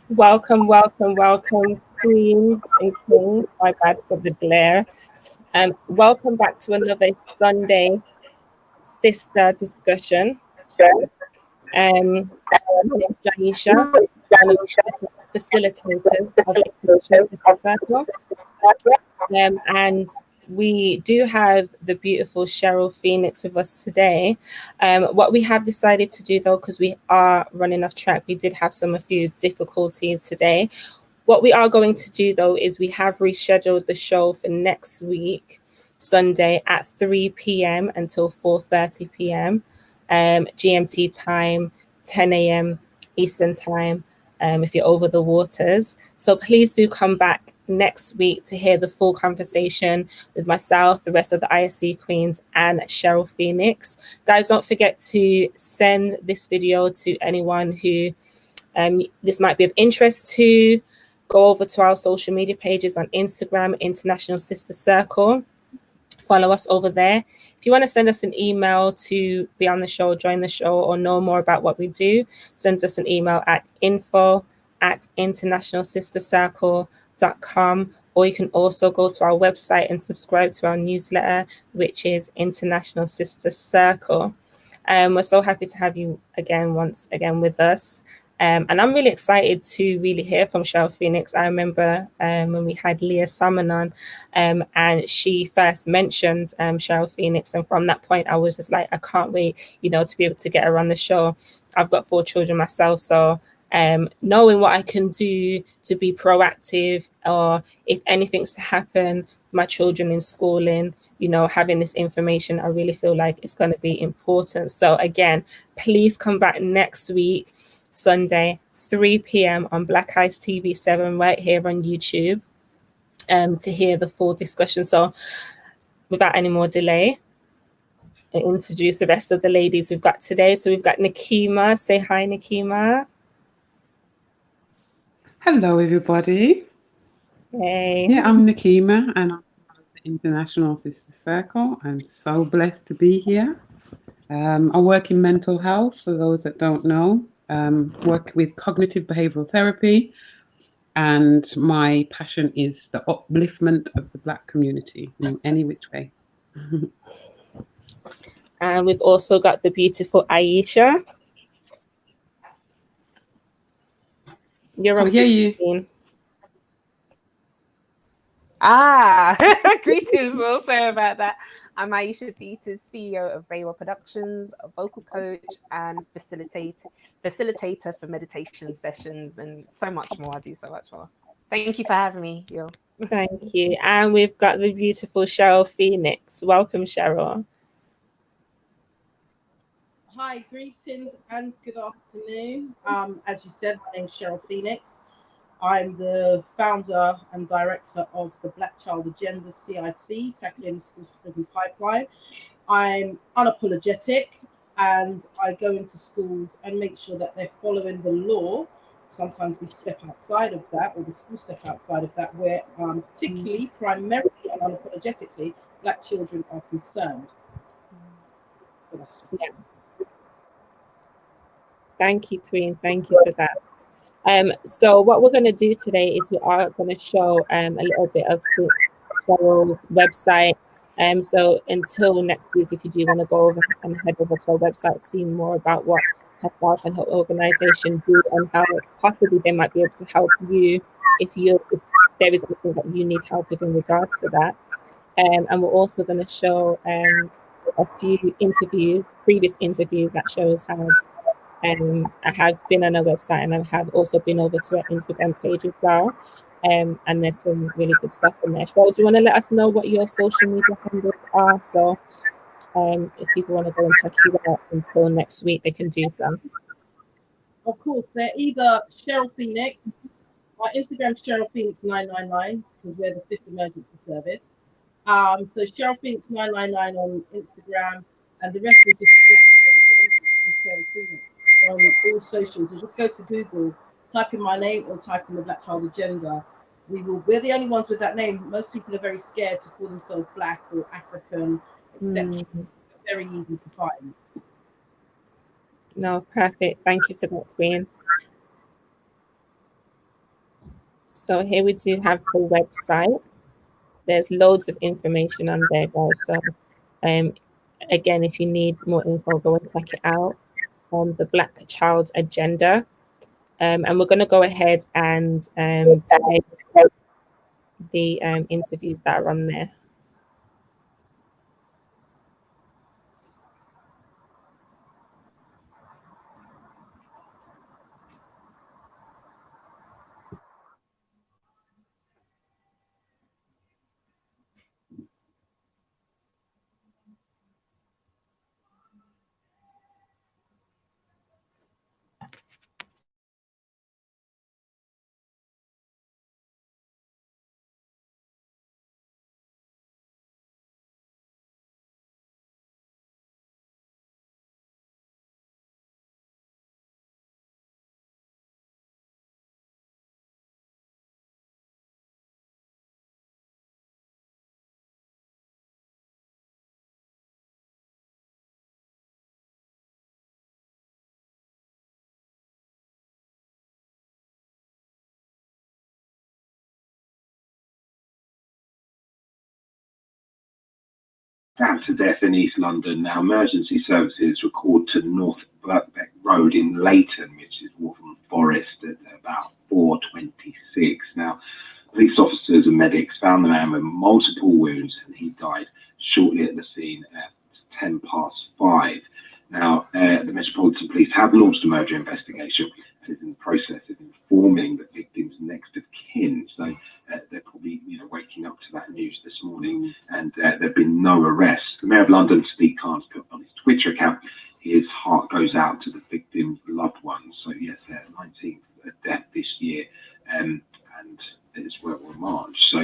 Welcome, welcome, welcome, queens and kings. My bad for the glare. Welcome back to another Sunday sister discussion. My name is Janisha, one of the facilitators of the Discretion Sister Circle. And we do have the beautiful Cheryl Phoenix with us today. What we have decided to do, though, because we are running off track, we did have a few difficulties today. What we are going to do, though, is we have rescheduled the show for next week, Sunday at 3 p.m. until 4:30 p.m. GMT time, 10 a.m. Eastern time, if you're over the waters. So please do come back next week to hear the full conversation with myself, the rest of the ISC Queens, and Cheryl Phoenix. Guys, don't forget to send this video to anyone who this might be of interest to. Go over to our social media pages on Instagram, International Sister Circle. Follow us over there. If you want to send us an email to be on the show, join the show, or know more about what we do, send us an email at info@internationalsistercircle.com, or you can also go to our website and subscribe to our newsletter, which is International Sister Circle. We're so happy to have you once again with us. And I'm really excited to really hear from Cheryl Phoenix. I remember when we had Leah Salmon on, and she first mentioned Cheryl Phoenix. And from that point, I was just like, I can't wait, to be able to get her on the show. I've got 4 children myself, so knowing what I can do to be proactive, or if anything's to happen, my children in schooling, having this information, I really feel like it's going to be important. So again, please come back next week, Sunday, 3 p.m. on Black Eyes TV 7 right here on YouTube, to hear the full discussion. So without any more delay, I introduce the rest of the ladies we've got today. So we've got Nikema. Say hi, Nikema. Hello, everybody. Hey. Yeah, I'm Nikema, and I'm part of the International Sister Circle. I'm so blessed to be here. I work in mental health, for those that don't know. Work with cognitive behavioral therapy, and my passion is the upliftment of the Black community in any which way. And we've also got the beautiful Aisha. You're on you. Greetings. We'll say about that. I'm Aisha Peters, CEO of Baywa Productions, a vocal coach and facilitator for meditation sessions, and so much more. I do so much more. Thank you for having me, Yo. Thank you. And we've got the beautiful Cheryl Phoenix. Welcome, Cheryl. Hi, greetings and good afternoon. As you said, my name's Cheryl Phoenix. I'm the founder and director of the Black Child Agenda CIC, tackling the schools to prison pipeline. I'm unapologetic, and I go into schools and make sure that they're following the law sometimes we step outside of that, or the school step outside of that, where particularly, primarily and unapologetically, Black children are concerned. So that's just Thank you, Queen. Thank you for that. So what we're going to do today is we are going to show a little bit of Cheryl's website. So until next week, if you do want to go over and head over to our website, see more about what herself and her organization do and how possibly they might be able to help you if there is anything that you need help with in regards to that. And we're also going to show a few previous interviews that shows how I have been on our website, and I have also been over to our Instagram page as well. And there's some really good stuff in there. Cheryl, do you want to let us know what your social media handles are? So if people want to go and check you out until next week, they can do so. Of course, they're either Cheryl Phoenix, our Instagram Cheryl Phoenix 999, because we're the 5th emergency service. So Cheryl Phoenix 999 on Instagram, and the rest is just Cheryl Phoenix on all socials. You just go to Google, type in my name or type in the Black Child Agenda. We're the only ones with that name. Most people are very scared to call themselves Black or African, etc. Very easy to find. No, perfect. Thank you for that, Queen. So here we do have the website. There's loads of information on there, guys. So again, if you need more info, go and check it out. The Black Child Agenda. And we're going to go ahead and play the interviews that are on there. Stabbed to death in East London. Now, emergency services were called to North Birkbeck Road in Leighton, which is Waltham Forest, at about 4:26. Now, police officers and medics found the man with multiple wounds, and he died shortly at the scene at 5:10. Now, the Metropolitan Police have launched a murder investigation and is in the process of informing the victim's next of kin. So they're probably, waking up to that news this morning, and there have been no arrests. The Mayor of London, Sadiq Khan's put on his Twitter account, his heart goes out to the victim's loved ones. So yes, 19th death this year, and it's where we'll march. So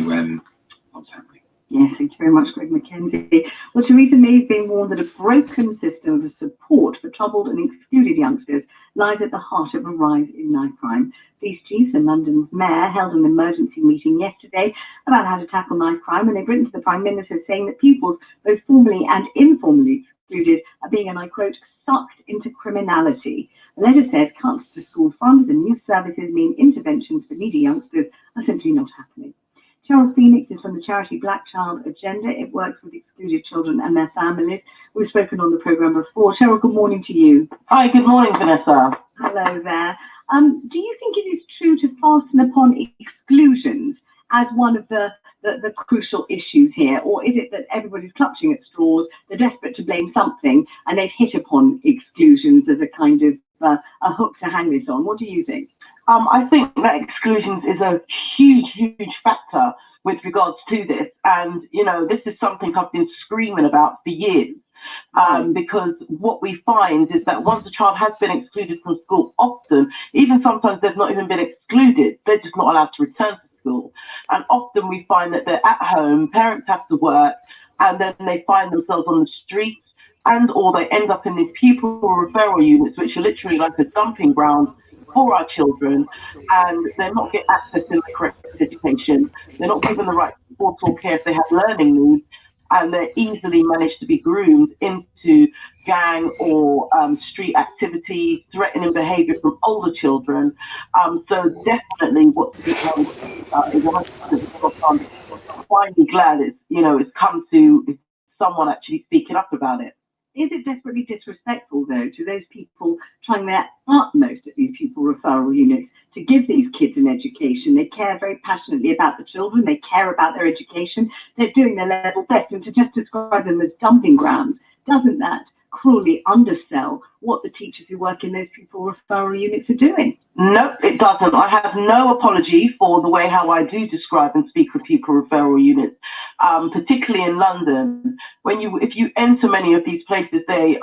what's happening? Yes, thank you very much, Greg Mackenzie. Well, Theresa May has been warned that a broken system of support for troubled and excluded youngsters lies at the heart of a rise in knife crime. Police chiefs and London's mayor held an emergency meeting yesterday about how to tackle knife crime, and they've written to the Prime Minister saying that pupils, both formally and informally excluded, are being, and I quote, sucked into criminality. The letter says cuts to school funds and youth services mean interventions for needy youngsters are simply not happening. Cheryl Phoenix is from the charity Black Child Agenda. It works with excluded children and their families. We've spoken on the programme before. Cheryl, good morning to you. Hi, good morning, Vanessa. Hello there. Do you think it is true to fasten upon exclusions as one of the crucial issues here? Or is it that everybody's clutching at straws, they're desperate to blame something, and they've hit upon exclusions as a kind of a hook to hang this on? What do you think? I think that exclusions is a huge factor with regards to this. And, this is something I've been screaming about for years. Because what we find is that once a child has been excluded from school, often, even sometimes they've not even been excluded, they're just not allowed to return to school. And often we find that they're at home, parents have to work, and then they find themselves on the streets, and or they end up in these pupil referral units, which are literally like a dumping ground for our children, and they're not getting access to the correct education. They're not given the right support or care if they have learning needs, and they're easily managed to be groomed into gang or street activities, threatening behaviour from older children. So definitely what's to be held is I'm finally glad it's come to someone actually speaking up about it. Is it desperately disrespectful, though, to those people trying their utmost at these pupil referral units to give these kids an education? They care very passionately about the children. They care about their education. They're doing their level best. And to just describe them as dumping grounds, doesn't that cruelly undersell what the teachers who work in those pupil referral units are doing? No, it doesn't. I have no apology for the way how I do describe and speak of pupil referral units, particularly in London. If you enter many of these places, they're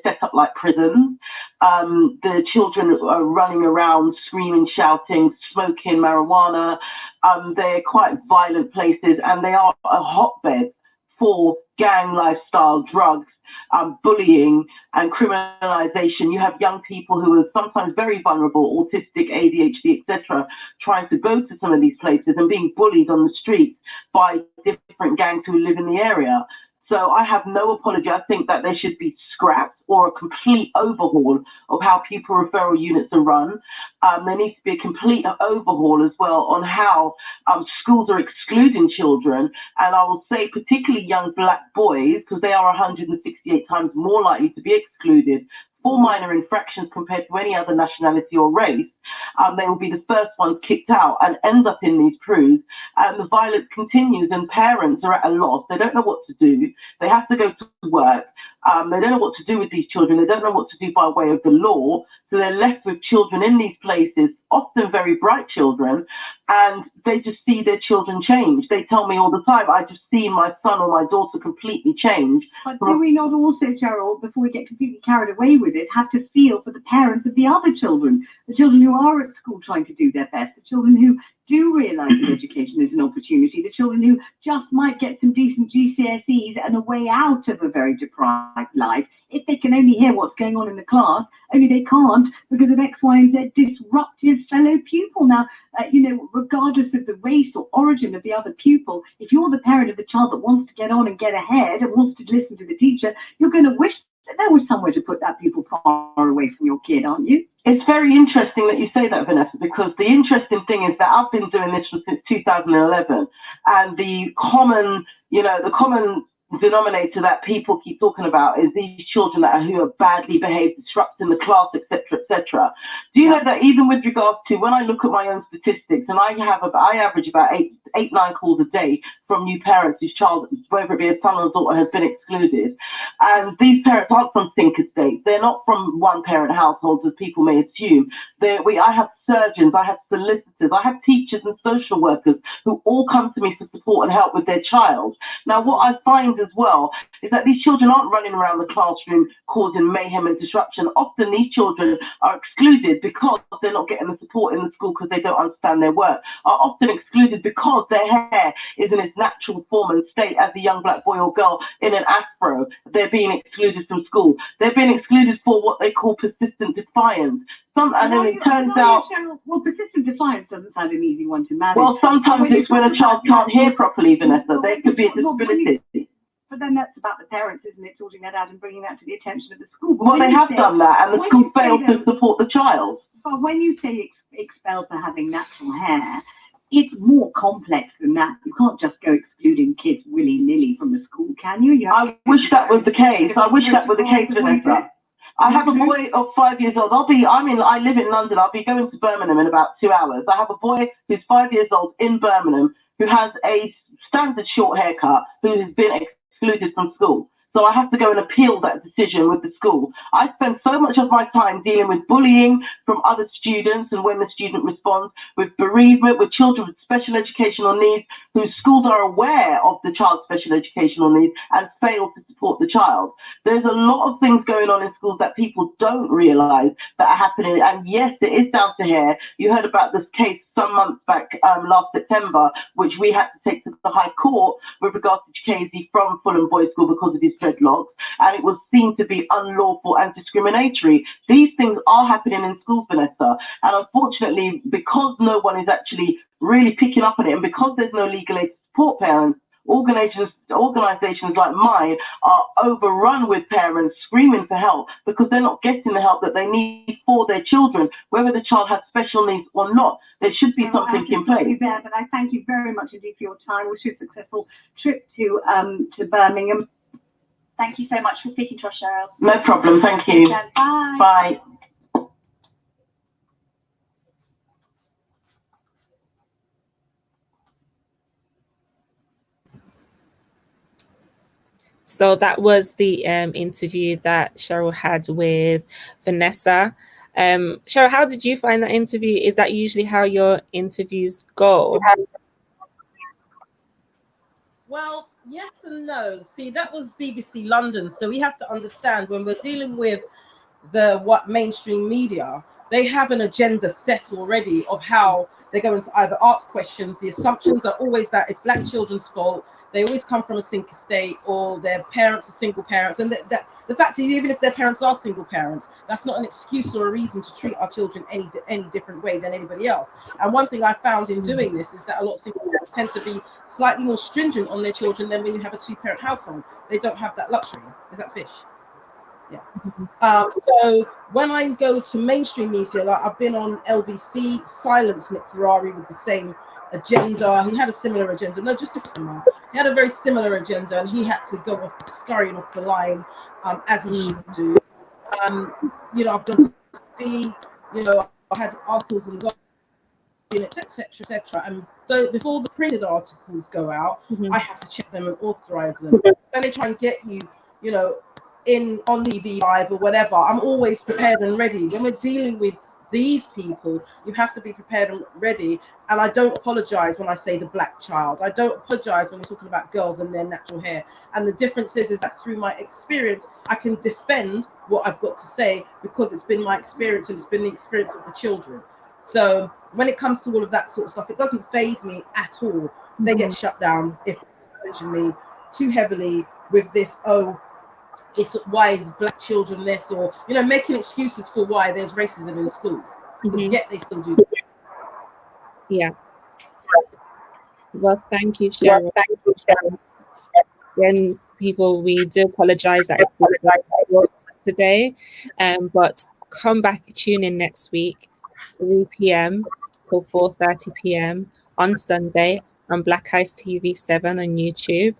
set up like prisons. The children are running around, screaming, shouting, smoking marijuana. They're quite violent places, and they are a hotbed for gang lifestyle, drugs, bullying and criminalization. You have young people who are sometimes very vulnerable, autistic, ADHD, etc., trying to go to some of these places and being bullied on the streets by different gangs who live in the area. So I have no apology. I think that they should be scrapped or a complete overhaul of how pupil referral units are run. There needs to be a complete overhaul as well on how schools are excluding children. And I will say particularly young black boys, because they are 168 times more likely to be excluded for minor infractions compared to any other nationality or race. They will be the first ones kicked out and end up in these crews. And the violence continues, and parents are at a loss. They don't know what to do. They have to go to work. They don't know what to do with these children. They don't know what to do by way of the law. So they're left with children in these places, often very bright children, and they just see their children change. They tell me all the time, I just see my son or my daughter completely change. But do we not also, Cheryl, before we get completely carried away with it, have to feel for the parents of the other children, the children who are at school trying to do their best, the children who do realise that education is an opportunity, the children who just might get some decent GCSEs and a way out of a very deprived life, if they can only hear what's going on in the class, only they can't because of X, Y, and Z disruptive fellow pupil. Now, regardless of the race or origin of the other pupil, if you're the parent of the child that wants to get on and get ahead and wants to listen to the teacher, you're going to wish that there was somewhere to put that pupil far away from your kid, aren't you? It's very interesting that you say that, Vanessa, because the interesting thing is that I've been doing this since 2011, and the common denominator that people keep talking about is these children who are badly behaved, disrupting the class, etc., etc. Do you know that even with regards to when I look at my own statistics, and I average about 8-9 calls a day from new parents whose child, whether it be a son or daughter, has been excluded, and these parents aren't from sinker states. They're not from one-parent households, as people may assume. I have surgeons, I have solicitors, I have teachers and social workers who all come to me for support and help with their child. Now, what I find as well is that these children aren't running around the classroom causing mayhem and disruption. Often these children are excluded because they're not getting the support in the school because they don't understand their work, are often excluded because their hair is in its natural form and state as a young black boy or girl in an afro. They're being excluded from school. They're being excluded for what they call persistent defiance. And then it turns out... Well, persistent defiance doesn't sound an easy one to manage. Well, sometimes it's when a child can't hear properly, Vanessa. There could be a disability. But then that's about the parents, isn't it? Sorting that out and bringing that to the attention of the school. Well, they have done that, and the school failed to support the child. But when you say expelled for having natural hair, it's more complex than that. You can't just go excluding kids willy-nilly from the school, can you? I wish that was the case. I wish that was the case, Vanessa. I have a boy of 5 years old. I live in London. I'll be going to Birmingham in about 2 hours. I have a boy who's 5 years old in Birmingham who has a standard short haircut who has been excluded from school. So I have to go and appeal that decision with the school. I spend so much of my time dealing with bullying from other students, and when the student responds, with bereavement, with children with special educational needs, whose schools are aware of the child's special educational needs and fail to support the child. There's a lot of things going on in schools that people don't realise that are happening. And yes, it is down to hair. You heard about this case some months back, last September, which we had to take to the High Court with regards to Casey from Fulham Boys School because of his dreadlocks, and it was seen to be unlawful and discriminatory. These things are happening in schools, Vanessa, and unfortunately, because no one is actually really picking up on it, and because there's no legal aid to support parents, organizations like mine are overrun with parents screaming for help because they're not getting the help that they need for their children, whether the child has special needs or not. There should be something in place. There, but I thank you very much indeed for your time. Wish you a successful trip to Birmingham. Thank you so much for speaking to us, Cheryl. No problem. Thank you. Bye. Bye. So that was the interview that Cheryl had with Vanessa. Cheryl, how did you find that interview? Is that usually how your interviews go? Well, yes and no. See, that was BBC London. So we have to understand when we're dealing with the mainstream media, they have an agenda set already of how they're going to either ask questions. The assumptions are always that it's black children's fault. They always come from a single state, or their parents are single parents. And the fact is, even if their parents are single parents, that's not an excuse or a reason to treat our children any different way than anybody else. And one thing I found in doing this is that a lot of single parents tend to be slightly more stringent on their children than when you have a two-parent household. They don't have that luxury. Is that fish? Yeah. So when I go to mainstream media, like I've been on LBC, Silence Nick Ferrari with the same agenda. He had a similar agenda. No, just a similar. He had a very similar agenda, and he had to go off, scurrying off the line, as he should do. You know, I've done TV. You know, I had articles in the units, etc., etc. And so before the printed articles go out, I have to check them and authorize them. Then they try and get you, you know, on TV Live or whatever. I'm always prepared and ready. When we're dealing with these people, you have to be prepared and ready. And I don't apologize when I say the black child. I don't apologize when we're talking about girls and their natural hair. And the difference is that through my experience, I can defend what I've got to say because it's been my experience and it's been the experience of the children. So when it comes to all of that sort of stuff, it doesn't faze me at all. They get shut down if they mention me too heavily with this, it's why is black children this, or you know, making excuses for why there's racism in schools, because yet they still do. Yeah. Well, thank you, Cheryl. Again, people, we do apologize that it's today, but come back, tune in next week, 3 p.m. till 4:30 p.m. on Sunday on Black Eyes TV 7 on YouTube,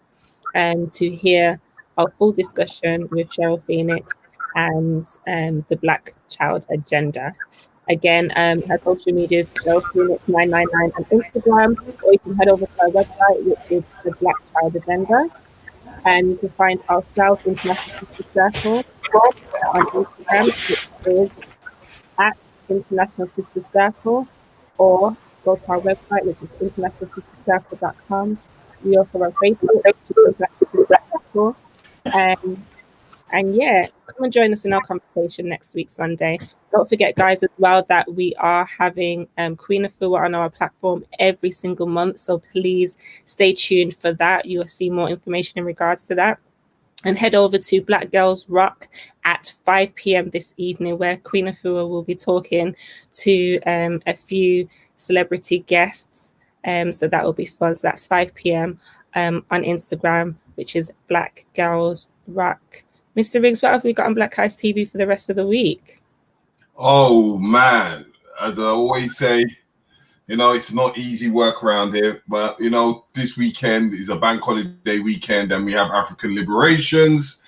to hear our full discussion with Cheryl Phoenix and the Black Child Agenda. Again, her social media is Cheryl Phoenix 999 on Instagram, or you can head over to our website, which is the Black Child Agenda. And you can find ourselves, International Sister Circle, on Instagram, which is at International Sister Circle, or go to our website, which is internationalsistercircle.com. We also have Facebook, which is International Sister Circle. And yeah, come and join us in our conversation next week, Sunday. Don't forget, guys, as well, that we are having Queen Afua on our platform every single month. So please stay tuned for that. You will see more information in regards to that. And head over to Black Girls Rock at 5 p.m. this evening, where Queen Afua will be talking to a few celebrity guests. So that will be fun. So that's 5 p.m. On Instagram, which is Black Girls Rock. Mr. Riggs, what have we got on Black Eyes TV for the rest of the week? Oh, man. As I always say, you know, it's not easy work around here. But, you know, this weekend is a bank holiday weekend and we have African liberations.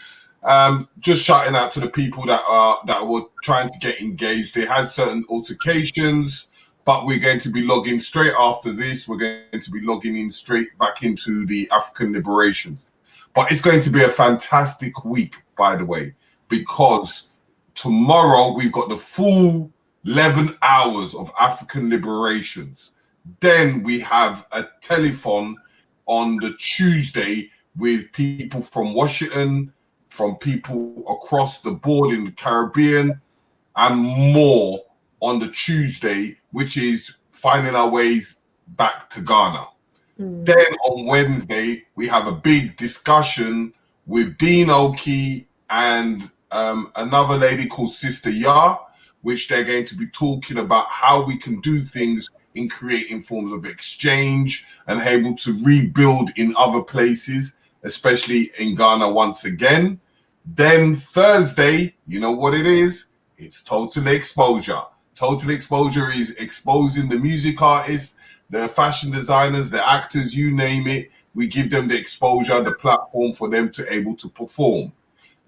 Just shouting out to the people that were trying to get engaged. They had certain altercations, but we're going to be logging straight after this. We're going to be logging in straight back into the African liberations. But it's going to be a fantastic week, by the way, because tomorrow we've got the full 11 hours of African liberations. Then we have a telethon on the Tuesday with people from Washington, from people across the board in the Caribbean, and more on the Tuesday, which is finding our ways back to Ghana. Then on Wednesday, we have a big discussion with Dean Oki and another lady called Sister Ya, which they're going to be talking about how we can do things in creating forms of exchange and able to rebuild in other places, especially in Ghana once again. Then Thursday, you know what it is? It's Total Exposure. Total Exposure is exposing the music artists, the fashion designers, the actors, you name it. We give them the exposure, the platform for them to able to perform.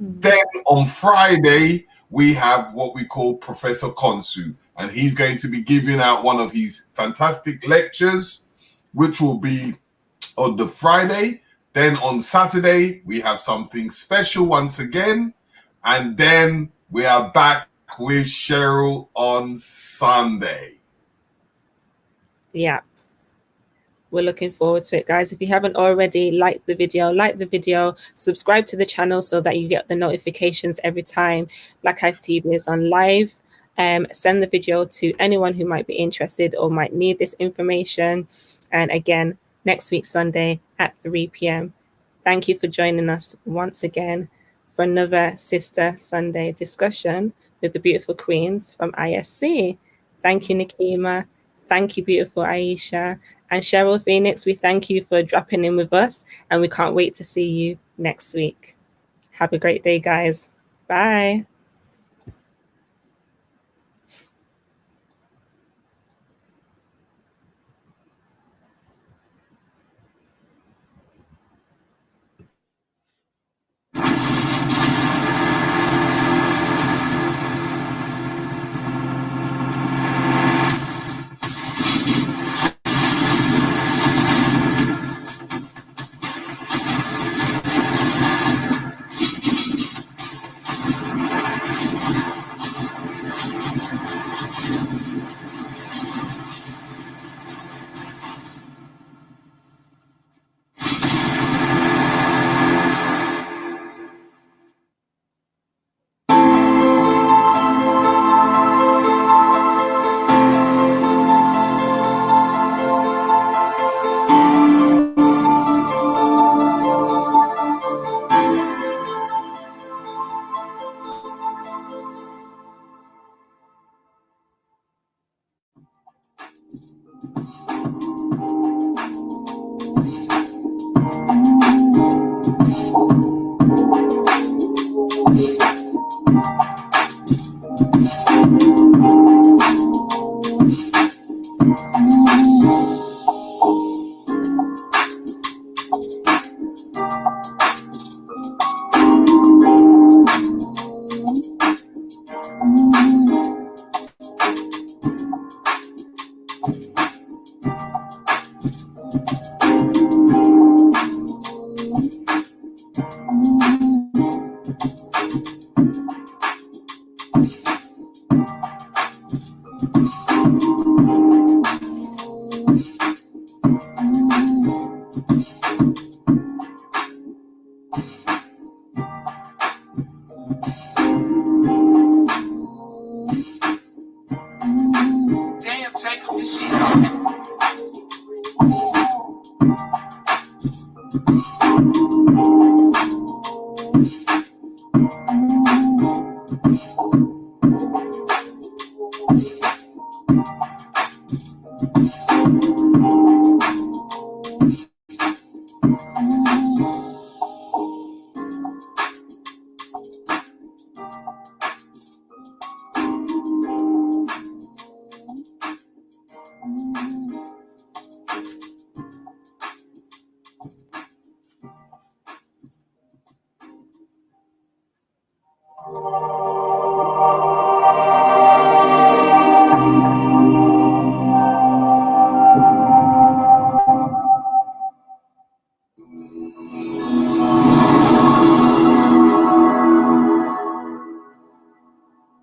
Then on Friday, we have what we call Professor Konsu, and he's going to be giving out one of his fantastic lectures, which will be on the Friday. Then on Saturday, we have something special once again. And then we are back with Cheryl on Sunday. Yeah. We're looking forward to it, guys. If you haven't already, like the video, subscribe to the channel so that you get the notifications every time Black Eyes TV is on live. Send the video to anyone who might be interested or might need this information. And again, next week, Sunday at 3 p.m. Thank you for joining us once again for another Sister Sunday discussion with the beautiful queens from ISC. Thank you, Nikema. Thank you, beautiful Aisha. And Cheryl Phoenix, we thank you for dropping in with us, and we can't wait to see you next week. Have a great day, guys. Bye.